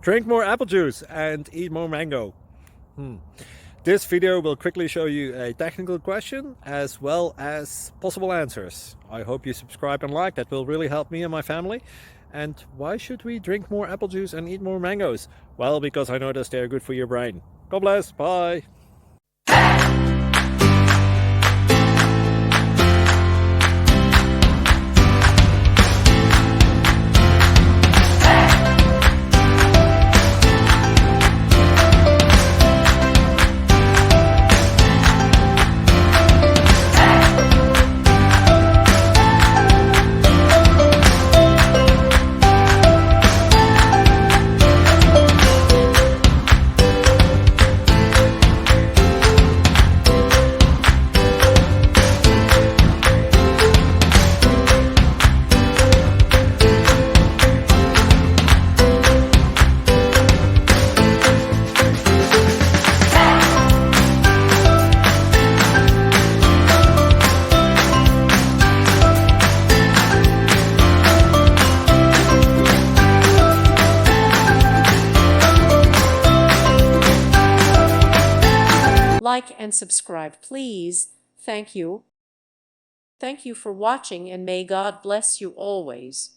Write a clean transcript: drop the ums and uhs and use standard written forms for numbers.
Drink more apple juice and eat more mango. This video will quickly show you a technical question as well as possible answers. I hope you subscribe and like, that will really help me and my family. And why should we drink more apple juice and eat more mangoes? Well, because I noticed they're good for your brain. God bless, bye! Like and subscribe, please. Thank you. Thank you for watching, and may God bless you always.